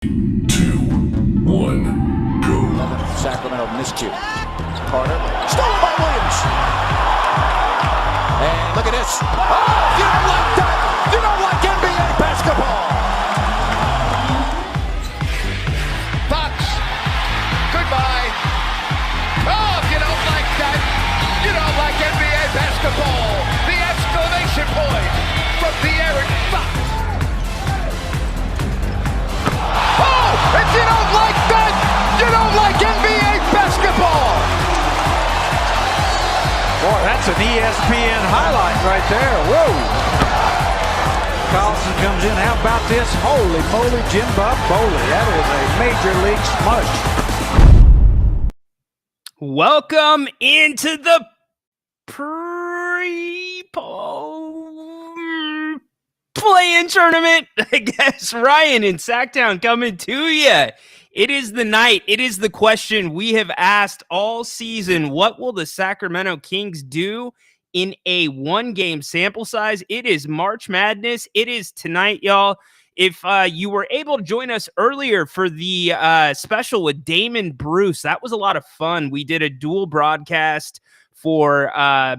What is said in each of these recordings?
2, 1, go. Sacramento miscue. Carter, stolen by Williams. And look at this. Oh, you don't like that. You don't like NBA basketball. Fox, goodbye. Oh, if you don't like that, you don't like NBA basketball. The exclamation point from De'Aaron Fox. Oh, if you don't like that, you don't like NBA basketball. Boy, that's an ESPN highlight right there. Whoa. Carlson comes in. How about this? Holy moly, Jim Bob Foley. That is a major league smush. Welcome into the play-in tournament. I guess Ryan in Sacktown coming to you. It is the night. It is the question we have asked all season. What will the Sacramento Kings do in a one-game sample size? It is March Madness. It is tonight, y'all. If you were able to join us earlier for the special with Damon Bruce, that was a lot of fun. We did a dual broadcast for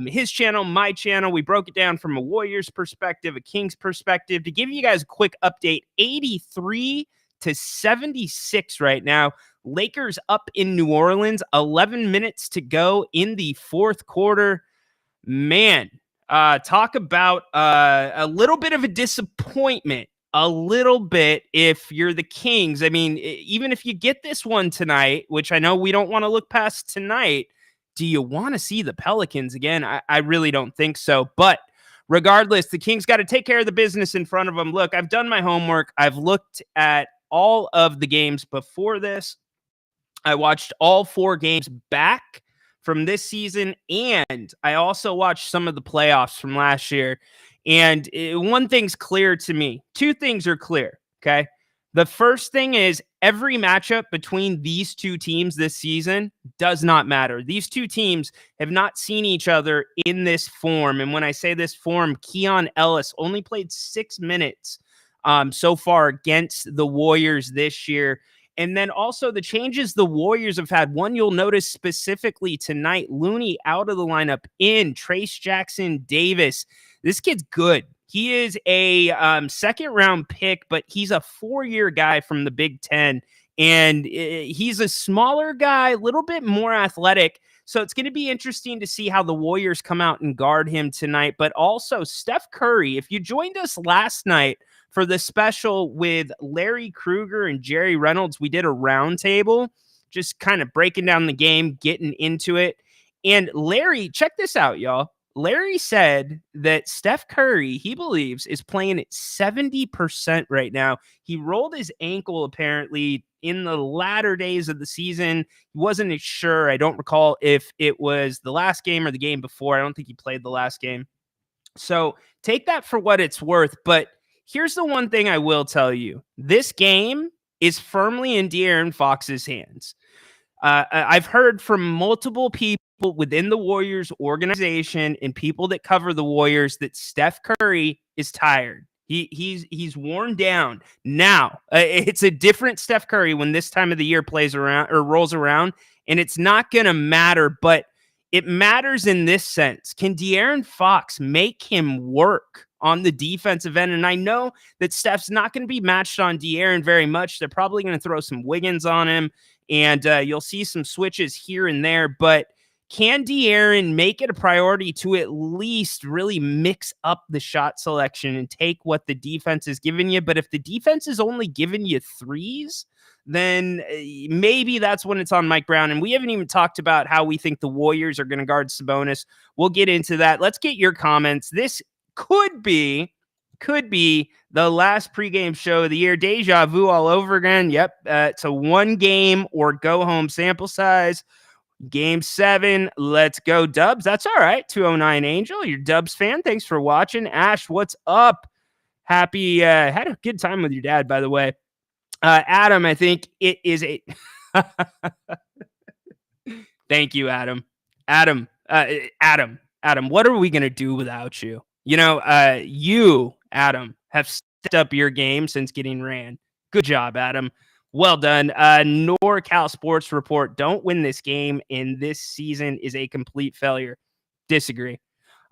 his channel, my channel. We broke it down from a Warriors perspective, a Kings perspective. To give you guys a quick update, 83-76 right now. Lakers up in New Orleans, 11 minutes to go in the fourth quarter. Man, talk about a little bit of a disappointment. A little bit if you're the Kings. I mean, even if you get this one tonight, which I know we don't want to look past tonight, do you want to see the Pelicans again? I really don't think so. But regardless, the Kings got to take care of the business in front of them. Look, I've done my homework. I've looked at all of the games before this. I watched all 4 games back from this season, and I also watched some of the playoffs from last year. And one thing's clear to me. 2 things are clear, okay? The first thing is every matchup between these 2 teams this season does not matter. These 2 teams have not seen each other in this form. And when I say this form, Keon Ellis only played 6 minutes so far against the Warriors this year. And then also the changes the Warriors have had. One you'll notice specifically tonight, Looney out of the lineup, in Trace Jackson Davis. This kid's good. He is a second-round pick, but he's a 4-year guy from the Big Ten, and he's a smaller guy, a little bit more athletic, so it's going to be interesting to see how the Warriors come out and guard him tonight. But also, Steph Curry, if you joined us last night for the special with Larry Krueger and Jerry Reynolds, we did a roundtable, just kind of breaking down the game, getting into it, and Larry, check this out, y'all. Larry said that Steph Curry, he believes, is playing at 70% right now. He rolled his ankle apparently in the latter days of the season. He wasn't sure. I don't recall if it was the last game or the game before. I don't think he played the last game. So take that for what it's worth. But here's the one thing I will tell you. This game is firmly in De'Aaron Fox's hands. I've heard from multiple people within the Warriors organization and people that cover the Warriors that Steph Curry is tired. He's worn down. Now, it's a different Steph Curry when this time of the year plays around or rolls around, and it's not going to matter, but it matters in this sense. Can De'Aaron Fox make him work on the defensive end? And I know that Steph's not going to be matched on De'Aaron very much. They're probably going to throw some Wiggins on him, and you'll see some switches here and there, but can De'Aaron make it a priority to at least really mix up the shot selection and take what the defense is giving you? But if the defense is only giving you threes, then maybe that's when it's on Mike Brown. And we haven't even talked about how we think the Warriors are going to guard Sabonis. We'll get into that. Let's get your comments. This could be the last pregame show of the year. Deja vu all over again. Yep. It's a 1 game or go home sample size. Game 7, let's go Dubs. That's all right. 209 Angel, your Dubs fan. Thanks for watching. Ash, what's up? Happy, had a good time with your dad, by the way. Adam, I think it is a... Thank you, Adam. Adam, what are we going to do without you? You know, you, Adam, have stepped up your game since getting ran. Good job, Adam. Well done. NorCal Sports Report, don't win this game, and this season is a complete failure. Disagree.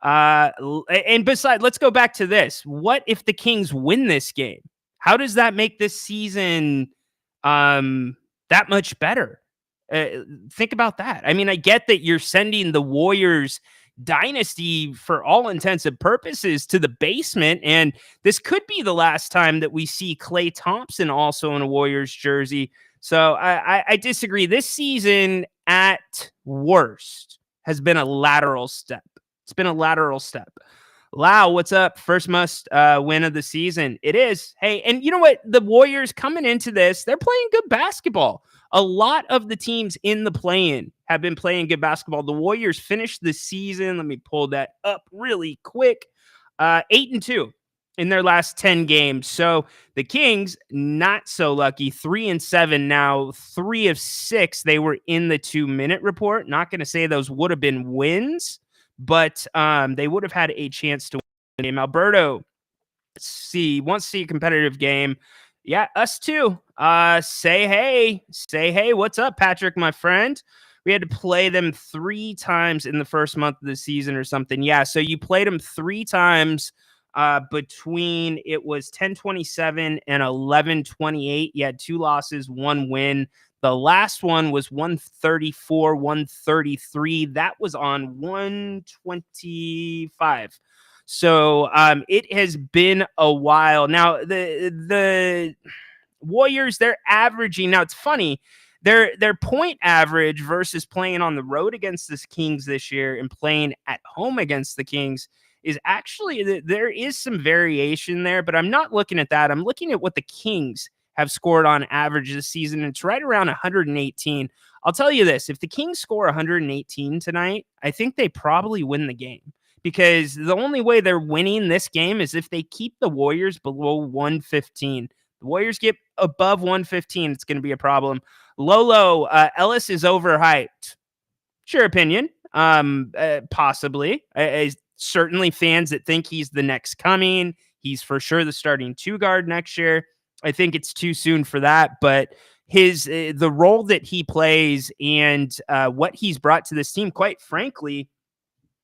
And besides, let's go back to this. What if the Kings win this game? How does that make this season that much better? Think about that. I mean, I get that you're sending the Warriors dynasty for all intents and purposes to the basement, and this could be the last time that we see Klay Thompson also in a Warriors jersey. So I disagree. This season, at worst, has been a lateral step. It's been a lateral step. Lau, what's up? First must win of the season. It is. Hey, and you know what? The Warriors coming into this, they're playing good basketball. A lot of the teams in the play-in have been playing good basketball. The Warriors finished the season, let me pull that up really quick, 8-2 in their last 10 games. So the Kings, not so lucky, 3-7 now, 3 of 6. They were in the 2-minute report. Not going to say those would have been wins, but they would have had a chance to win the game. Alberto, wants to see a competitive game. Yeah, us too. Say hey. What's up, Patrick, my friend? We had to play them 3 times in the first month of the season or something. Yeah, so you played them 3 times between, it was 10-27 and 11-28. You had 2 losses, 1 win. The last one was 134-133. That was on 125. So it has been a while. Now, the Warriors, they're averaging. Now, it's funny. Their point average versus playing on the road against the Kings this year and playing at home against the Kings is actually, there is some variation there, but I'm not looking at that. I'm looking at what the Kings have scored on average this season. It's right around 118. I'll tell you this, if the Kings score 118 tonight, I think they probably win the game, because the only way they're winning this game is if they keep the Warriors below 115. The Warriors get above 115, it's going to be a problem. Lolo, Ellis is overhyped. Sure opinion. Possibly. Certainly fans that think he's the next coming. He's for sure the starting 2 guard next year. I think it's too soon for that, but the role that he plays and what he's brought to this team, quite frankly,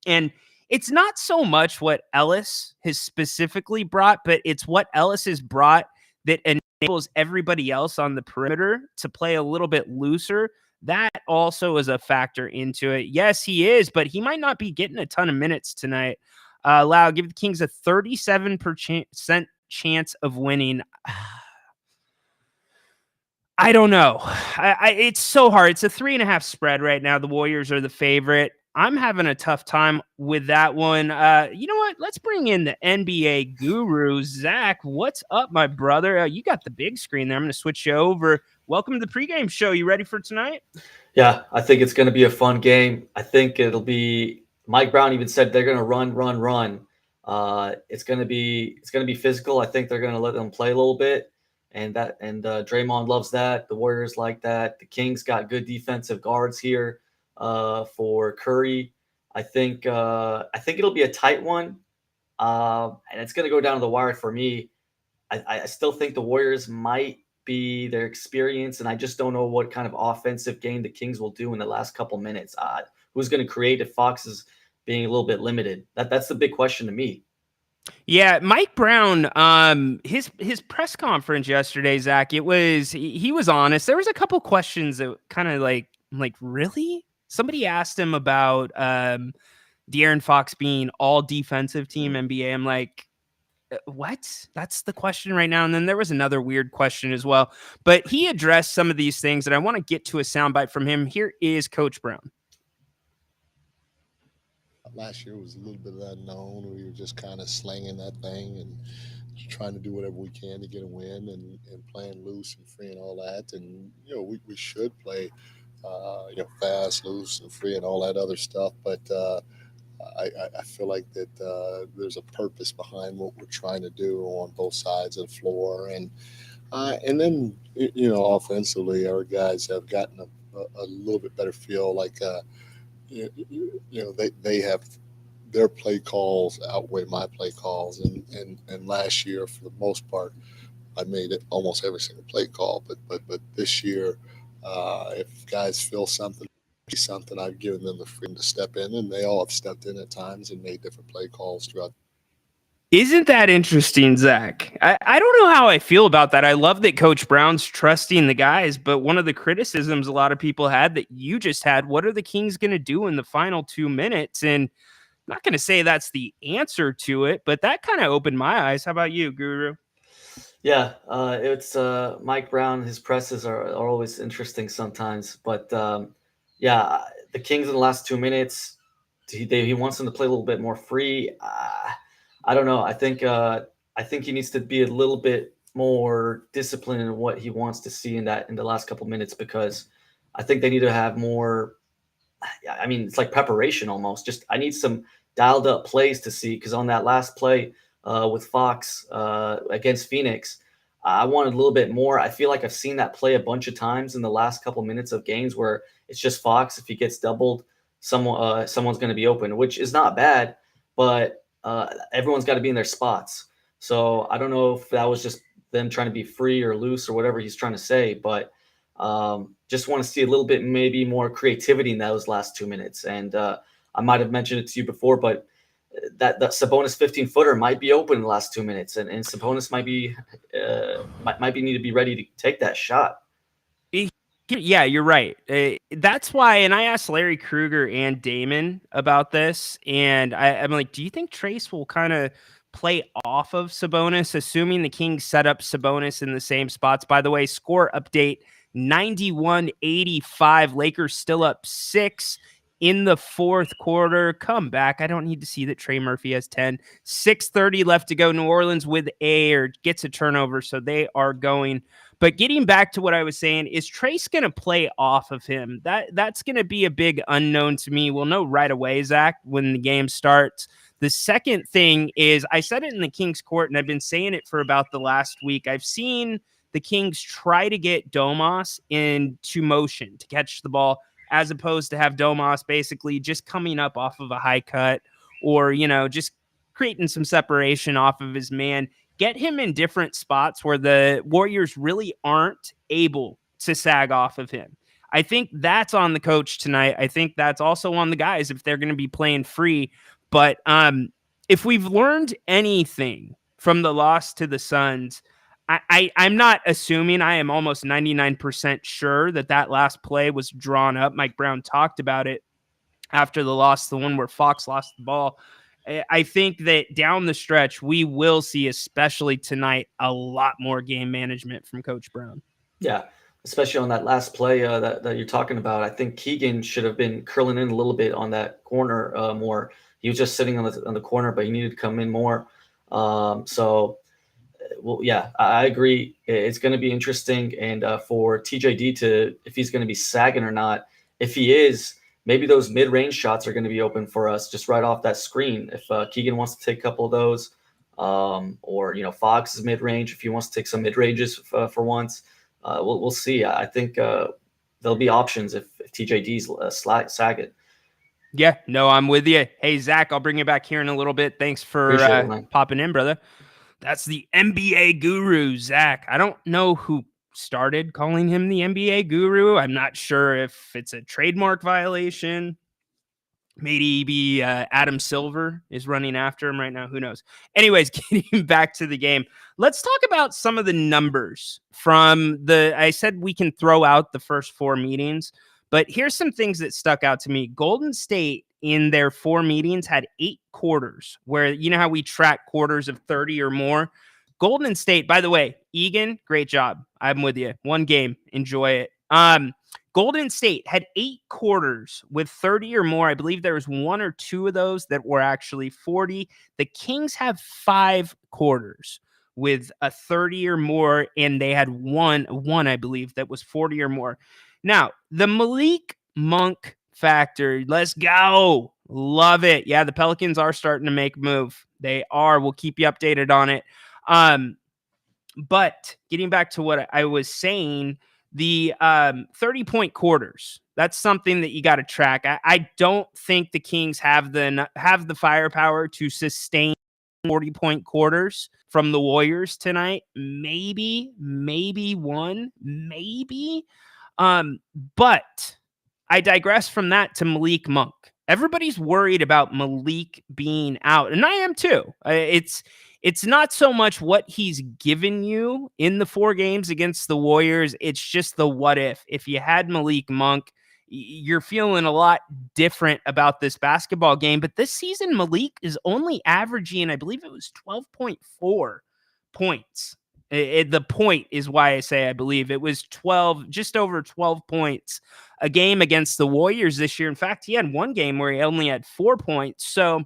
and it's not so much what Ellis has specifically brought, but it's what Ellis has brought that enables everybody else on the perimeter to play a little bit looser. That also is a factor into it. Yes, he is, but he might not be getting a ton of minutes tonight. Lau, give the Kings a 37% chance of winning. I don't know. It's so hard. It's a 3.5 spread right now. The Warriors are the favorite. I'm having a tough time with that one. You know what? Let's bring in the NBA guru, Zach. What's up, my brother? You got the big screen there. I'm going to switch you over. Welcome to the pregame show. You ready for tonight? Yeah, I think it's going to be a fun game. I think it'll be. Mike Brown even said they're going to run. It's going to be physical. I think they're going to let them play a little bit, and Draymond loves that. The Warriors like that. The Kings got good defensive guards here for Curry. I think it'll be a tight one, and it's going to go down to the wire for me. I still think the Warriors might be their experience, and I just don't know what kind of offensive game the Kings will do in the last couple minutes. Who's going to create if Fox is being a little bit limited? That's the big question to me. Yeah, Mike Brown, his press conference yesterday, Zach, he was honest. There was a couple questions that kind of like really? Somebody asked him about De'Aaron Fox being all defensive team NBA. I'm like, what? That's the question right now. And then there was another weird question as well. But he addressed some of these things, and I want to get to a soundbite from him. Here is Coach Brown. Last year was a little bit unknown. We were just kind of slinging that thing and trying to do whatever we can to get a win and playing loose and free and all that. And, we should play, fast, loose and free and all that other stuff. But I feel like that there's a purpose behind what we're trying to do on both sides of the floor. And then, offensively, our guys have gotten a little bit better feel like they have their play calls outweigh my play calls. And last year, for the most part, I made it almost every single play call. But this year, if guys feel something, I've given them the freedom to step in, and they all have stepped in at times and made different play calls throughout. Isn't that interesting, Zach? I don't know how I feel about that. I love that Coach Brown's trusting the guys, but one of the criticisms a lot of people had that you just had, what are the Kings going to do in the final 2 minutes? And I'm not going to say that's the answer to it, but that kind of opened my eyes. How about you, Guru? Yeah, it's Mike Brown. His presses are always interesting sometimes, but yeah, the Kings in the last 2 minutes, he wants them to play a little bit more free. I don't know. I think he needs to be a little bit more disciplined in what he wants to see in the last couple minutes, because I think they need to have more. I mean, it's like preparation almost. Just I need some dialed up plays to see, because on that last play with Fox against Phoenix, I wanted a little bit more. I feel like I've seen that play a bunch of times in the last couple minutes of games where it's just Fox. If he gets doubled, someone's going to be open, which is not bad, but everyone's got to be in their spots. So I don't know if that was just them trying to be free or loose or whatever he's trying to say, but just want to see a little bit maybe more creativity in those last 2 minutes. And I might have mentioned it to you before, but that Sabonis 15-footer might be open in the last 2 minutes, and Sabonis might be need to be ready to take that shot. Yeah, you're right. That's why, and I asked Larry Krueger and Damon about this, and I'm like, do you think Trace will kind of play off of Sabonis, assuming the Kings set up Sabonis in the same spots? By the way, score update, 91-85. Lakers still up 6 in the fourth quarter. Come back. I don't need to see that Trey Murphy has 10. 6:30 left to go. New Orleans gets a turnover, so they are going. But getting back to what I was saying, is Trace going to play off of him? That's going to be a big unknown to me. We'll know right away, Zach, when the game starts. The second thing is, I said it in the Kings court, and I've been saying it for about the last week. I've seen the Kings try to get Domas into motion to catch the ball, as opposed to have Domas basically just coming up off of a high cut, or, just creating some separation off of his man. Get him in different spots where the Warriors really aren't able to sag off of him. I think that's on the coach tonight. I think that's also on the guys if they're going to be playing free. But if we've learned anything from the loss to the Suns, I'm not assuming. I am almost 99% sure that last play was drawn up. Mike Brown talked about it after the loss, the one where Fox lost the ball. I think that down the stretch, we will see, especially tonight, a lot more game management from Coach Brown. Yeah, especially on that last play that you're talking about. I think Keegan should have been curling in a little bit on that corner more. He was just sitting on the corner, but he needed to come in more. Well, yeah, I agree. It's going to be interesting. And for TJD if he's going to be sagging or not. If he is, maybe those mid-range shots are going to be open for us just right off that screen. If Keegan wants to take a couple of those, or Fox is mid-range, if he wants to take some mid-ranges for once, we'll see. I think there'll be options if TJD's sagging. Yeah, no, I'm with you. Hey, Zach, I'll bring you back here in a little bit. Thanks for popping in, brother. That's the NBA guru, Zach. I don't know who started calling him the NBA guru. I'm not sure if it's a trademark violation. Maybe Adam Silver is running after him right now. Who knows? Anyways, getting back to the game, let's talk about some of the numbers from I said we can throw out the first 4 meetings, but here's some things that stuck out to me. Golden State in their 4 meetings had 8 quarters, where how we track quarters of 30 or more. Golden State, by the way, Egan, great job. I'm with you. 1 game. Enjoy it. Golden State had 8 quarters with 30 or more. I believe there was 1 or 2 of those that were actually 40. The Kings have 5 quarters with a 30 or more, and they had one, I believe, that was 40 or more. Now, the Malik Monk factor. Let's go. Love it. Yeah, the Pelicans are starting to make a move. They are. We'll keep you updated on it. But getting back to what I was saying, the 30-point quarters, that's something that you got to track. I don't think the Kings have the firepower to sustain 40-point quarters from the Warriors tonight. Maybe one, maybe. But I digress from that to Malik Monk. Everybody's worried about Malik being out, and I am too. It's not so much what he's given you in the 4 games against the Warriors. It's just the what if. If you had Malik Monk, you're feeling a lot different about this basketball game. But this season, Malik is only averaging, I believe it was 12.4 points. The point is why I say I believe it was 12, just over 12 points a game against the Warriors this year. In fact, he had one game where he only had 4 points. So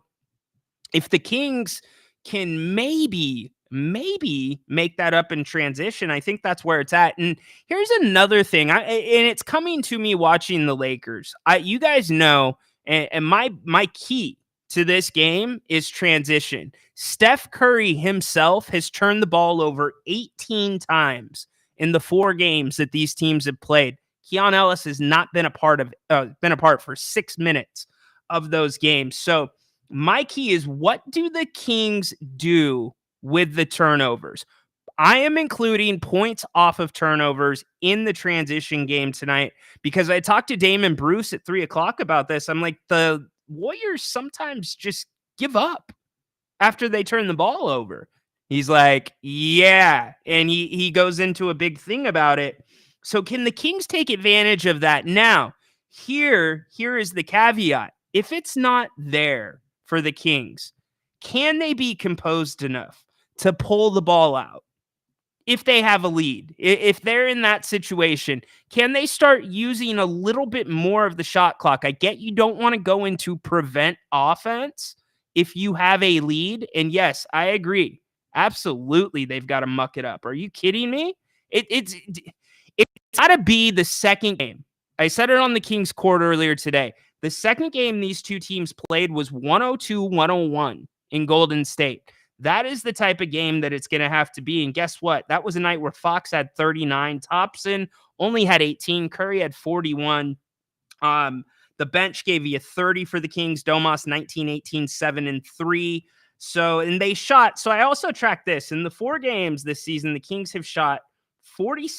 if the Kings can maybe make that up in transition, I think that's where it's at. And here's another thing, and it's coming to me watching the Lakers. You guys know, and my key to this game is transition. Steph Curry himself has turned the ball over 18 times in the 4 games that these teams have played. Keon Ellis has not been a part for 6 minutes of those games. So my key is, what do the Kings do with the turnovers? I am including points off of turnovers in the transition game tonight because I talked to Damon Bruce at 3:00 about this. I'm like, the Warriors sometimes just give up after they turn the ball over. He's like, yeah. And he goes into a big thing about it. So can the Kings take advantage of that? Now, here is the caveat. If it's not there for the Kings, can they be composed enough to pull the ball out? If they have a lead, if they're in that situation, can they start using a little bit more of the shot clock? I get you don't want to go into prevent offense if you have a lead. And yes, I agree. Absolutely, they've got to muck it up. Are you kidding me? It's got to be the second game. I said it on the Kings Court earlier today. The second game these two teams played was 102-101 in Golden State. That is the type of game that it's going to have to be. And guess what? That was a night where Fox had 39. Thompson only had 18. Curry had 41. The bench gave you 30 for the Kings. Domas, 19, 18, 7, and 3. So, and they shot. So I also tracked this. In the 4 games this season, the Kings have shot 40,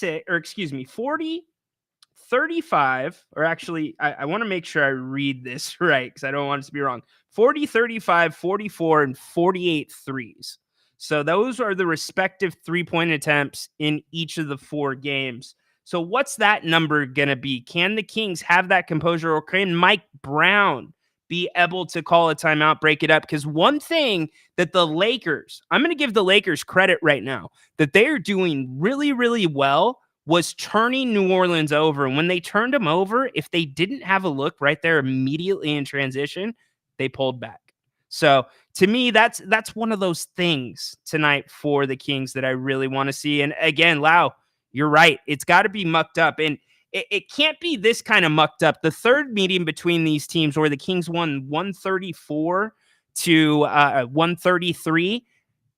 35, or actually, I want to make sure I read this right because I don't want it to be wrong. 40, 35, 44, and 48 threes. So those are the respective 3-point attempts in each of the 4 games. So what's that number going to be? Can the Kings have that composure, or can Mike Brown be able to call a timeout, break it up? Because one thing that the Lakers, I'm going to give the Lakers credit right now, that they're doing really, really well, was turning New Orleans over. And when they turned them over, if they didn't have a look right there immediately in transition, they pulled back. So to me, that's one of those things tonight for the Kings that I really want to see. And again, Lau, you're right. It's got to be mucked up. And it can't be this kind of mucked up. The third meeting between these teams where the Kings won 134 to 133.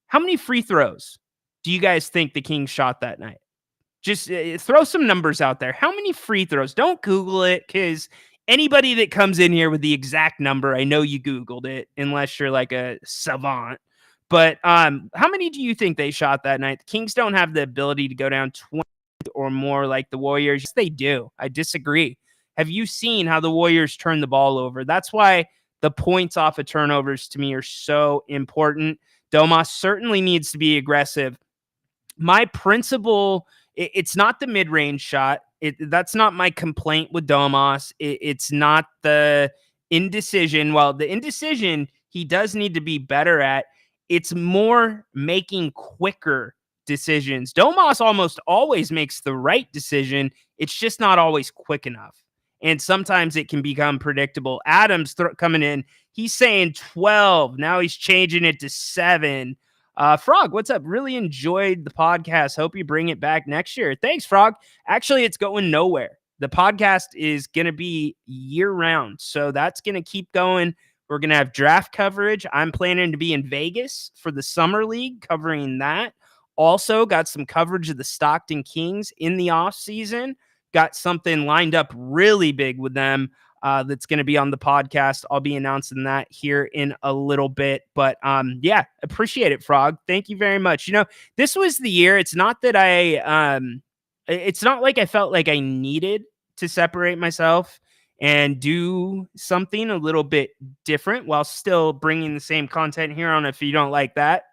How many free throws do you guys think the Kings shot that night? Just throw some numbers out there. How many free throws? Don't Google it, because anybody that comes in here with the exact number, I know you Googled it, unless you're like a savant. But how many do you think they shot that night? The Kings don't have the ability to go down 20 or more like the Warriors. Yes, they do. I disagree. Have you seen how the Warriors turn the ball over? That's why the points off of turnovers to me are so important. Domas certainly needs to be aggressive. My principle, it's not the mid-range shot. That's not my complaint with Domas. It's not the indecision. Well, the indecision he does need to be better at. It's more making quicker decisions. Domas almost always makes the right decision. It's just not always quick enough. And sometimes it can become predictable. Adams coming in, he's saying 12. Now he's changing it to 7. Frog, what's up? Really enjoyed the podcast. Hope you bring it back next year. Thanks, Frog. Actually, it's going nowhere. The podcast is going to be year-round, so that's going to keep going. We're going to have draft coverage. I'm planning to be in Vegas for the Summer League, covering that. Also, got some coverage of the Stockton Kings in the offseason. Got something lined up really big with them that's going to be on the podcast. I'll be announcing that here in a little bit. But yeah, appreciate it, Frog. Thank you very much. This was the year. It's not that it's not like I felt like I needed to separate myself and do something a little bit different while still bringing the same content here on. If you don't like that.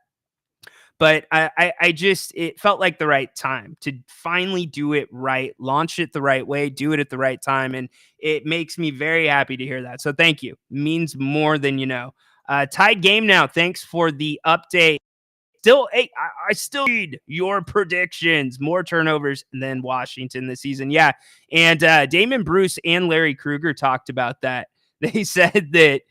But it felt like the right time to finally do it right, launch it the right way, do it at the right time. And it makes me very happy to hear that. So thank you. Means more than you know. Tied game now. Thanks for the update. Still, I still need your predictions. More turnovers than Washington this season. Yeah. And Damon Bruce and Larry Krueger talked about that. They said that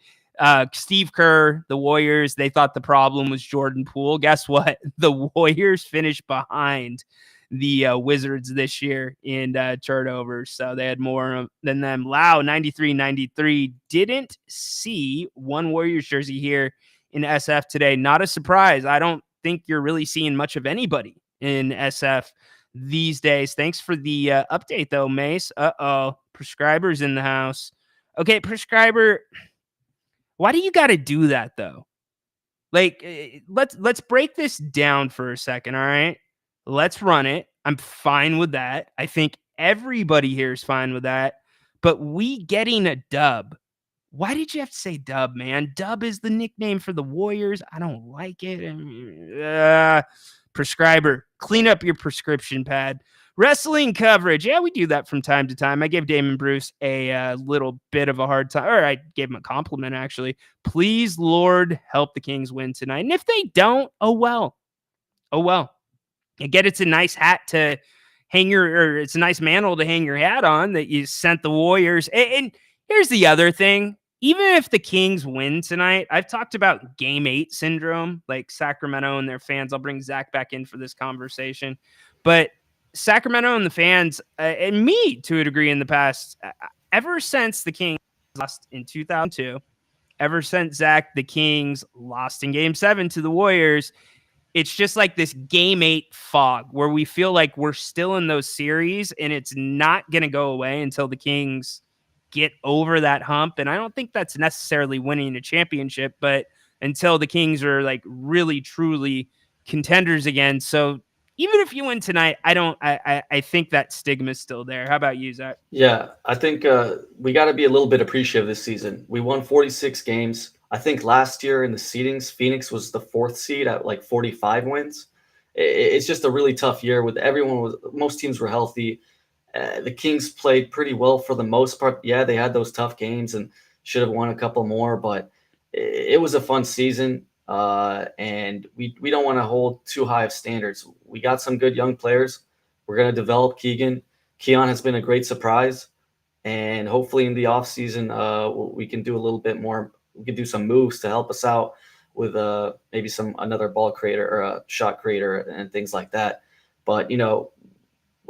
Steve Kerr, the Warriors, they thought the problem was Jordan Poole. Guess what? The Warriors finished behind the Wizards this year in turnovers. So they had more than them. Lau, 93-93. Didn't see one Warriors jersey here in SF today. Not a surprise. I don't think you're really seeing much of anybody in SF these days. Thanks for the update, though, Mace. Prescriber's in the house. Okay, Prescriber, why do you got to do that, though? Like, let's break this down for a second, all right? Let's run it. I'm fine with that. I think everybody here is fine with that. But we getting a dub. Why did you have to say dub, man? Dub is the nickname for the Warriors. I don't like it. Prescriber, clean up your prescription pad. Wrestling coverage. Yeah, we do that from time to time. I gave Damon Bruce a little bit of a hard time, or I gave him a compliment, actually. Please, Lord, help the Kings win tonight. And if they don't, oh well. Oh well. Again, it's a nice hat to hang or it's a nice mantle to hang your hat on that you sent the Warriors. And here's the other thing. Even if the Kings win tonight, I've talked about Game 8 syndrome, like Sacramento and their fans. I'll bring Zach back in for this conversation. But Sacramento and the fans, and me to a degree in the past, ever since the Kings lost in 2002, ever since, Zach, the Kings lost in Game 7 to the Warriors, it's just like this Game 8 fog where we feel like we're still in those series and it's not going to go away until the Kings get over that hump. And I don't think that's necessarily winning a championship, but until the Kings are like really, truly contenders again. So even if you win tonight, I think that stigma is still there. How about you, Zach? Yeah, I think we got to be a little bit appreciative this season. We won 46 games. I think last year in the seedings, Phoenix was the 4th seed at like 45 wins. It's just a really tough year with most teams were healthy. The Kings played pretty well for the most part. Yeah, they had those tough games and should have won a couple more, but it was a fun season. And we don't want to hold too high of standards. We got some good young players. We're going to develop Keegan. Keon has been a great surprise. And hopefully in the offseason, we can do a little bit more. We can do some moves to help us out with maybe another ball creator or a shot creator and things like that. But,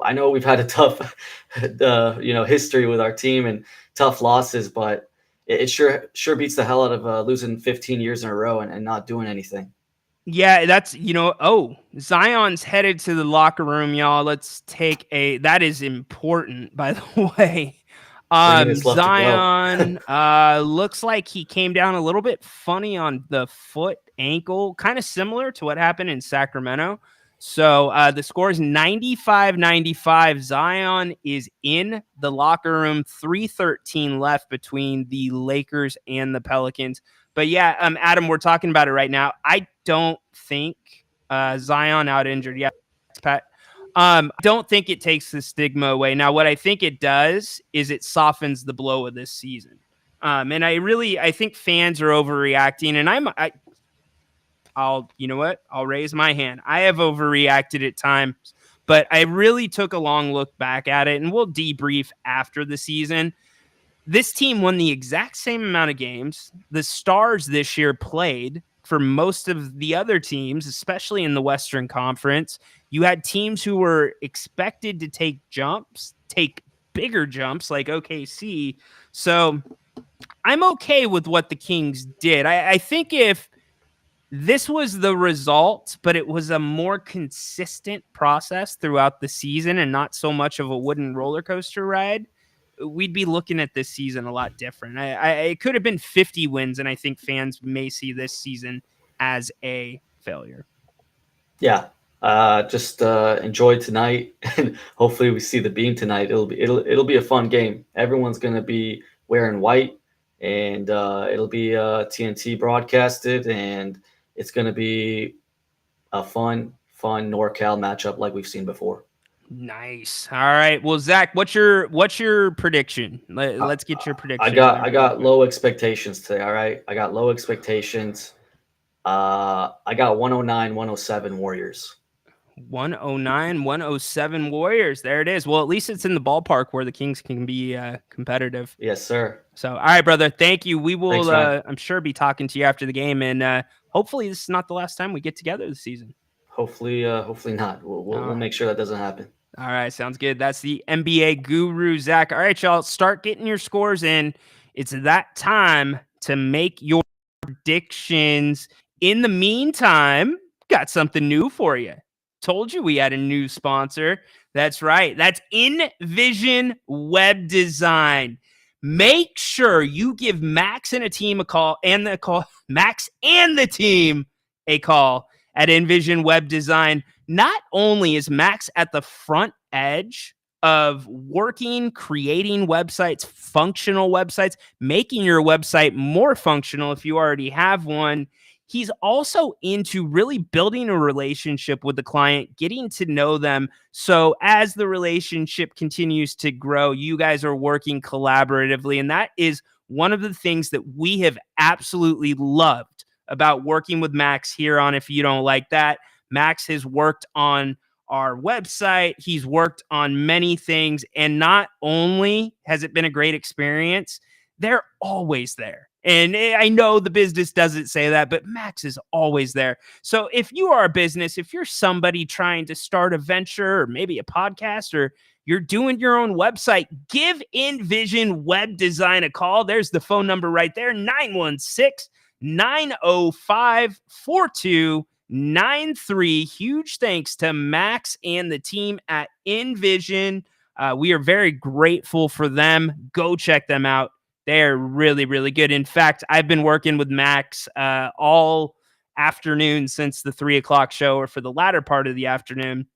I know we've had a tough, history with our team and tough losses, but it sure beats the hell out of losing 15 years in a row and not doing anything. Yeah, that's, Zion's headed to the locker room, y'all. Let's take that is important, by the way. Zion looks like he came down a little bit funny on the foot ankle, kind of similar to what happened in Sacramento. So the score is 95-95. Zion is in the locker room. 3:13 left between the Lakers and the Pelicans. But yeah, Adam, we're talking about it right now. I don't think Zion out injured. Yeah, Pat. I don't think it takes the stigma away. Now, what I think it does is it softens the blow of this season. And I think fans are overreacting. And I'll raise my hand. I have overreacted at times, but I really took a long look back at it, and we'll debrief after the season. This team won the exact same amount of games the Stars this year played for most of the other teams, especially in the Western Conference. You had teams who were expected to take bigger jumps like OKC. So I'm okay with what the Kings did. I think if this was the result, but it was a more consistent process throughout the season and not so much of a wooden roller coaster ride, we'd be looking at this season a lot different. It could have been 50 wins, and I think fans may see this season as a failure. Yeah. Just enjoy tonight, and hopefully we see the beam tonight. It'll be a fun game. Everyone's gonna be wearing white, and it'll be TNT broadcasted, and it's gonna be a fun NorCal matchup like we've seen before. Nice. All right. Well, Zach, what's your prediction? Let's get your prediction. I got low expectations today. All right. I got low expectations. I got 109-107 Warriors. 109-107 Warriors. There it is. Well, at least it's in the ballpark where the Kings can be competitive. Yes, sir. So, all right, brother. Thank you. We will, Thanks, I'm sure, be talking to you after the game, and hopefully this is not the last time we get together this season. Hopefully not. We'll make sure that doesn't happen. All right, sounds good. That's the NBA guru, Zach. All right, y'all, start getting your scores in. It's that time to make your predictions. In the meantime, got something new for you. Told you we had a new sponsor. That's right. That's InVision Web Design. Make sure you give Max and a team a call, Max and the team a call at InVision Web Design. Not only is Max at the front edge of creating websites, functional websites, making your website more functional if you already have one, he's also into really building a relationship with the client, getting to know them. So as the relationship continues to grow, you guys are working collaboratively. And that is one of the things that we have absolutely loved about working with Max here on If You Don't Like That. Max has worked on our website. He's worked on many things. And not only has it been a great experience, they're always there. And I know the business doesn't say that, but Max is always there. So if you are a business, if you're somebody trying to start a venture or maybe a podcast, or you're doing your own website, give InVision Web Design a call. There's the phone number right there, 916-905-4293. Huge thanks to Max and the team at InVision. We are very grateful for them. Go check them out. They're really, really good. In fact, I've been working with Max all afternoon since the 3:00 show, or for the latter part of the afternoon,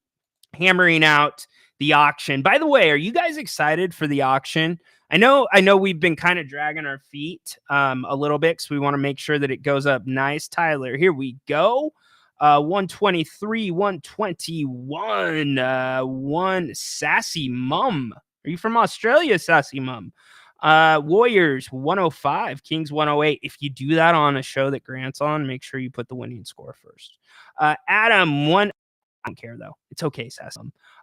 hammering out the auction. By the way, are you guys excited for the auction? I know we've been kind of dragging our feet a little bit, because we want to make sure that it goes up nice. Tyler, here we go. 123, 121, one Sassy Mum. Are you from Australia, Sassy Mum? Warriors 105, Kings 108. If you do that on a show that Grant's on, make sure you put the winning score first. Adam, I don't care though. It's okay, Sassy.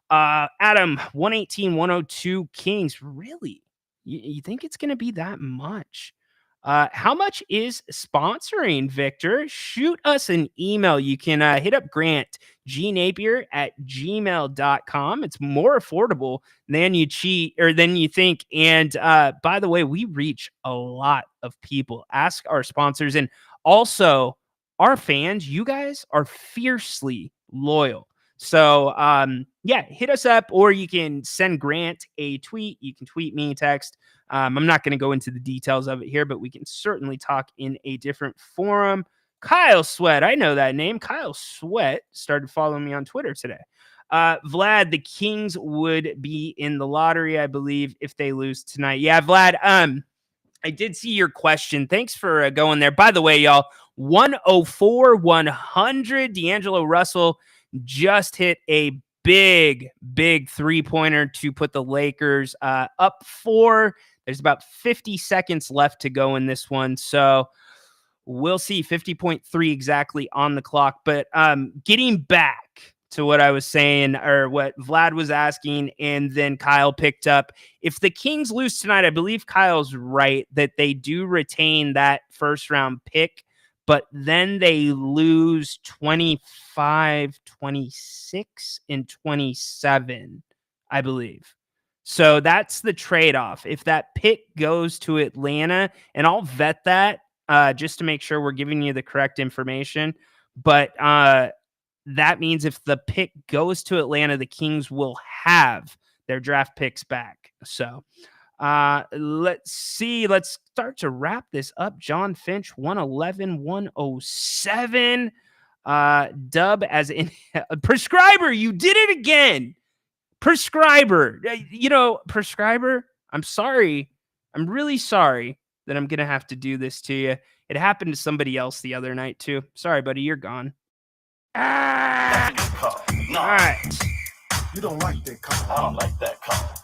Adam 118, 102, Kings. Really? You think it's going to be that much? How much is sponsoring, Victor? Shoot us an email. You can hit up Grant, gnapier@gmail.com. It's more affordable than you think. And by the way, we reach a lot of people. Ask our sponsors, and also our fans. You guys are fiercely loyal. So hit us up, or you can send Grant a tweet. You can tweet me, text. I'm not going to go into the details of it here, but we can certainly talk in a different forum. Kyle Sweat, I know that name. Kyle Sweat started following me on Twitter today. Vlad, the Kings would be in the lottery, I believe, if they lose tonight. Yeah, Vlad, I did see your question. Thanks for going there. By the way, y'all, 104, 100. D'Angelo Russell just hit a big 3-pointer to put the Lakers up 4. There's about 50 seconds left to go in this one. So we'll see. 50.3 exactly on the clock. But getting back to what I was saying, or what Vlad was asking, and then Kyle picked up. If the Kings lose tonight, I believe Kyle's right that they do retain that first round pick, but then they lose 25, 26, and 27, I believe. So that's the trade-off. If that pick goes to Atlanta, and I'll vet that just to make sure we're giving you the correct information, but that means if the pick goes to Atlanta, the Kings will have their draft picks back. So Let's see. Let's start to wrap this up. John Finch, 111, 107. Dub as in prescriber. You did it again. Prescriber. Prescriber, I'm sorry. I'm really sorry that I'm going to have to do this to you. It happened to somebody else the other night, too. Sorry, buddy. You're gone. That's a good call. No, All right. you don't like that call. I don't like that call.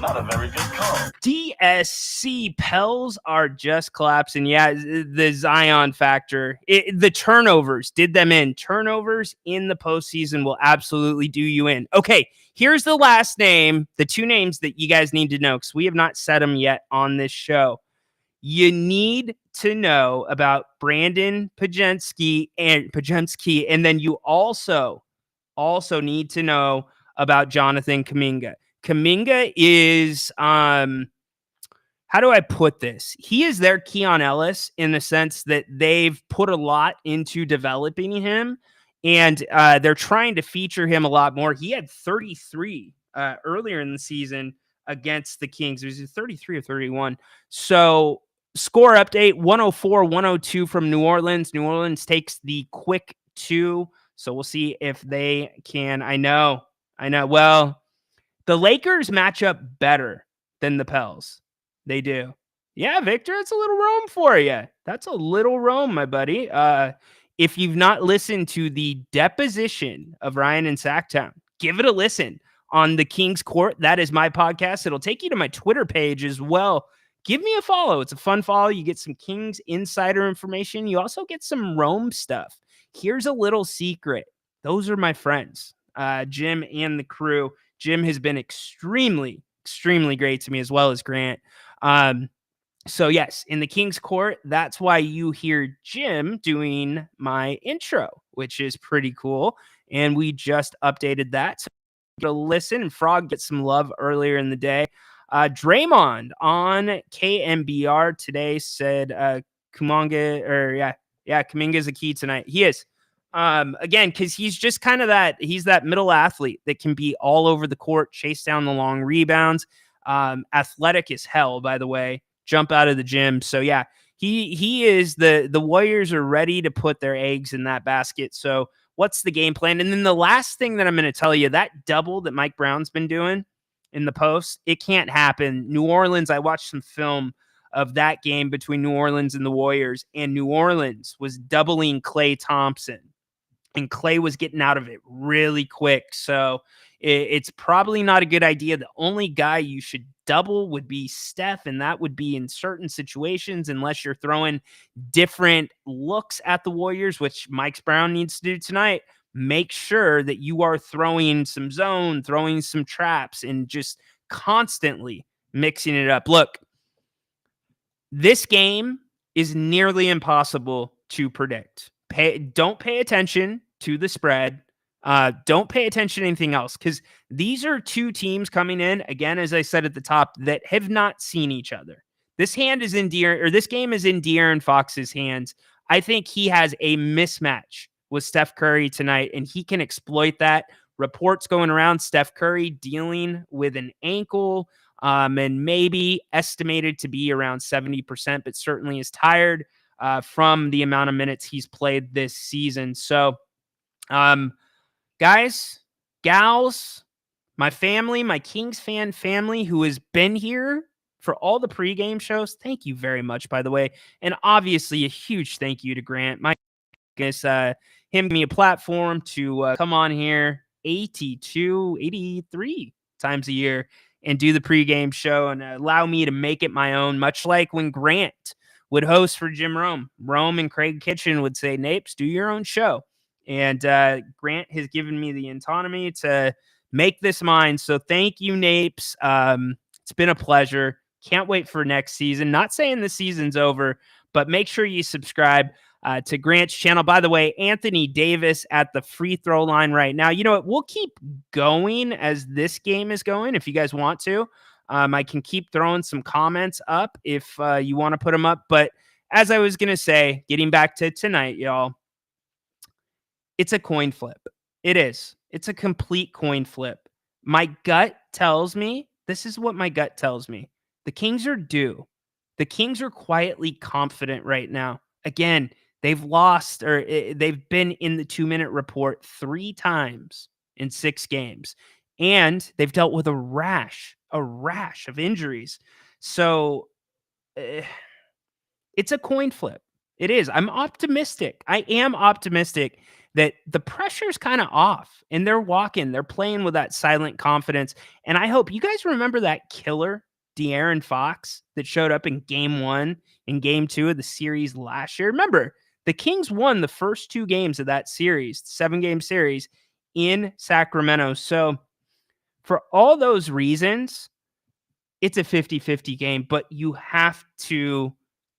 Not a very good call. DSC Pels are just collapsing. Yeah, the Zion factor. The turnovers did them in. Turnovers in the postseason will absolutely do you in. Okay, here's the last name, the two names that you guys need to know because we have not said them yet on this show. You need to know about Brandon Pajemski, and then you also need to know about Jonathan Kuminga. Kuminga is, how do I put this? He is their Keon Ellis in the sense that they've put a lot into developing him, and they're trying to feature him a lot more. He had 33 earlier in the season against the Kings. It was 33 or 31. So score update, 104-102 from New Orleans. New Orleans takes the quick 2. So we'll see if they can. I know. Well, the Lakers match up better than the Pels. They do. Yeah, Victor, it's a little Rome for you. That's a little Rome, my buddy. If you've not listened to the deposition of Ryan in Sacktown, give it a listen on the King's Court. That is my podcast. It'll take you to my Twitter page as well. Give me a follow. It's a fun follow. You get some Kings insider information. You also get some Rome stuff. Here's a little secret. Those are my friends, Jim and the crew. Jim has been extremely, extremely great to me, as well as Grant. So yes, in the King's Court, that's why you hear Jim doing my intro, which is pretty cool. And we just updated that. So to listen, and Frog gets some love earlier in the day. Draymond on KMBR today said Kuminga is a key tonight. He is. Again, because he's just kind of he's that middle athlete that can be all over the court, chase down the long rebounds. Athletic as hell, by the way, jump out of the gym. So yeah, he is the Warriors are ready to put their eggs in that basket. So what's the game plan? And then the last thing that I'm going to tell you, that double that Mike Brown's been doing in the post, it can't happen. New Orleans, I watched some film of that game between New Orleans and the Warriors, and New Orleans was doubling Klay Thompson. And Klay was getting out of it really quick. So it's probably not a good idea. The only guy you should double would be Steph, and that would be in certain situations, unless you're throwing different looks at the Warriors, which Mike Brown needs to do tonight. Make sure that you are throwing some zone, throwing some traps, and just constantly mixing it up. Look, this game is nearly impossible to predict. Don't pay attention to the spread. Don't pay attention to anything else, because these are two teams coming in, again, as I said at the top, that have not seen each other. This game is in De'Aaron Fox's hands. I think he has a mismatch with Steph Curry tonight, and he can exploit that. Reports going around, Steph Curry dealing with an ankle, and maybe estimated to be around 70%, but certainly is tired from the amount of minutes he's played this season. So, guys, gals, my family, my Kings fan family who has been here for all the pregame shows, thank you very much, by the way. And obviously a huge thank you to Grant. My goodness, him giving me a platform to come on here 83 times a year and do the pregame show and allow me to make it my own, much like when Grant would host for Jim Rome. Rome and Craig Kitchen would say, Napes, do your own show. And Grant has given me the autonomy to make this mine. So thank you, Napes. It's been a pleasure. Can't wait for next season. Not saying the season's over, but make sure you subscribe to Grant's channel. By the way, Anthony Davis at the free throw line right now. You know what? We'll keep going as this game is going if you guys want to. I can keep throwing some comments up if you want to put them up. But as I was going to say, getting back to tonight, y'all, it's a coin flip. It is. It's a complete coin flip. My gut tells me, this is what my gut tells me. The Kings are due. The Kings are quietly confident right now. Again, they've lost or they've been in the 2-minute report 3 times in 6 games, and they've dealt with a rash of injuries. So it's a coin flip. It is. I'm optimistic. I am optimistic that the pressure's kind of off and they're playing with that silent confidence. And I hope you guys remember that killer De'Aaron Fox that showed up in game 1 and game 2 of the series last year. Remember, the Kings won the first 2 games of that series, 7-game series in Sacramento. So for all those reasons, it's a 50-50 game, but you have to.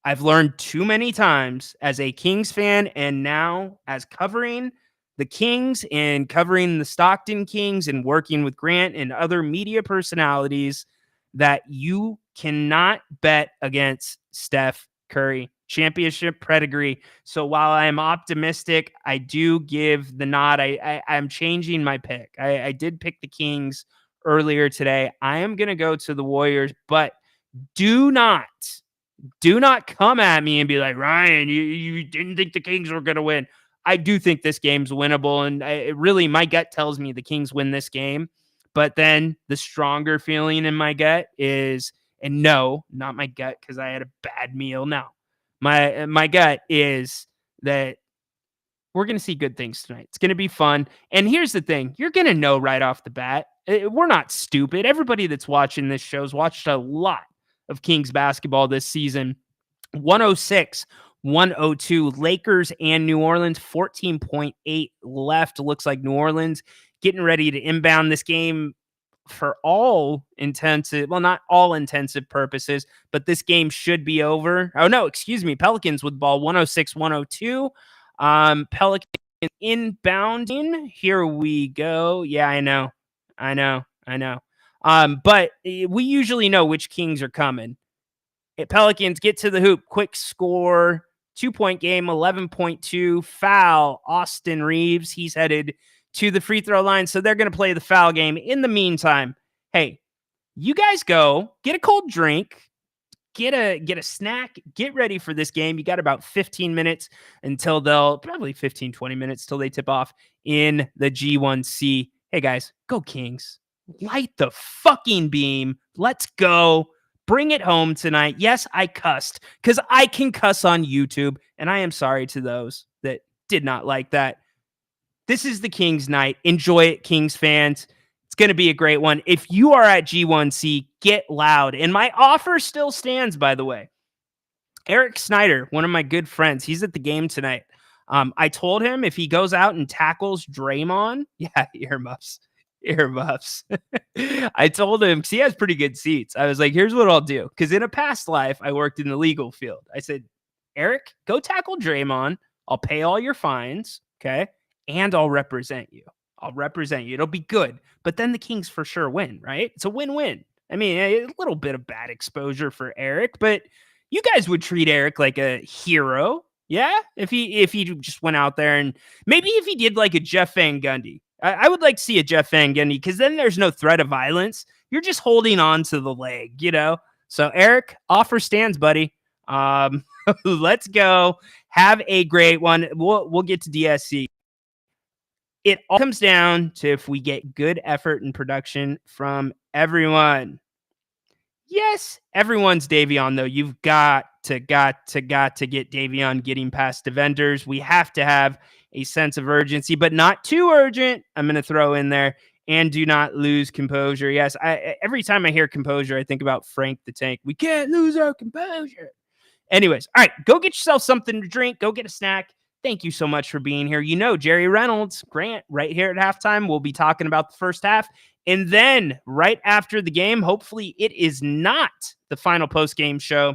I've learned too many times as a Kings fan and now as covering the Kings and covering the Stockton Kings and working with Grant and other media personalities that you cannot bet against Steph Curry. Championship pedigree. So while I'm optimistic, I do give the nod. I'm changing my pick. I did pick the Kings earlier today. I am going to go to the Warriors, but do not come at me and be like, Ryan, you didn't think the Kings were going to win. I do think this game's winnable. And really, my gut tells me the Kings win this game. But then the stronger feeling in my gut is, and no, not my gut because I had a bad meal. No, my gut is that we're going to see good things tonight. It's going to be fun. And here's the thing. You're going to know right off the bat. We're not stupid. Everybody that's watching this show's watched a lot of Kings basketball this season. 106-102. Lakers and New Orleans, 14.8 left. Looks like New Orleans getting ready to inbound this game for all intensive, well, not all intensive purposes, but this game should be over. Oh, no, excuse me. Pelicans with ball, 106-102. Pelicans inbounding. Here we go. Yeah, I know. But we usually know which Kings are coming. Pelicans get to the hoop, quick score, 2-point game, 11.2, foul, Austin Reeves. He's headed to the free throw line, so they're going to play the foul game. In the meantime, hey, you guys go, get a cold drink, get a snack, get ready for this game. You got about 15 minutes until probably 15, 20 minutes till they tip off in the G1C. Hey, guys, go Kings. Light the fucking beam. Let's go. Bring it home tonight. Yes, I cussed because I can cuss on YouTube, and I am sorry to those that did not like that. This is the Kings night. Enjoy it, Kings fans. It's going to be a great one. If you are at G1C, get loud. And my offer still stands, by the way. Eric Snyder, one of my good friends, he's at the game tonight. I told him if he goes out and tackles Draymond, earmuffs. I told him, because he has pretty good seats. I was like, here's what I'll do. Because in a past life, I worked in the legal field. I said, Eric, go tackle Draymond. I'll pay all your fines, okay? And I'll represent you. It'll be good. But then the Kings for sure win, right? It's a win-win. I mean, a little bit of bad exposure for Eric, but you guys would treat Eric like a hero, yeah? If he just went out there and maybe if he did like a Jeff Van Gundy. I would like to see a Jeff Van Gundy because then there's no threat of violence. You're just holding on to the leg, you know? So, Eric, offer stands, buddy. Let's go. Have a great one. We'll get to DSC. It all comes down to if we get good effort and production from everyone. Yes, everyone's Davion, though. You've got to get Davion getting past the vendors. We have to have a sense of urgency, but not too urgent. I'm going to throw in there. And do not lose composure. Yes, every time I hear composure, I think about Frank the Tank. We can't lose our composure. Anyways, all right, go get yourself something to drink. Go get a snack. Thank you so much for being here. You know, Jerry Reynolds, Grant, right here at halftime. We'll be talking about the first half. And then right after the game, hopefully it is not the final post-game show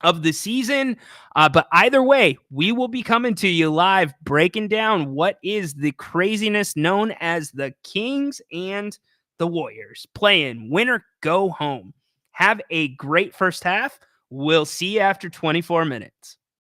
of the season. But either way, we will be coming to you live, breaking down what is the craziness known as the Kings and the Warriors playing winner go home. Have a great first half. We'll see you after 24 minutes.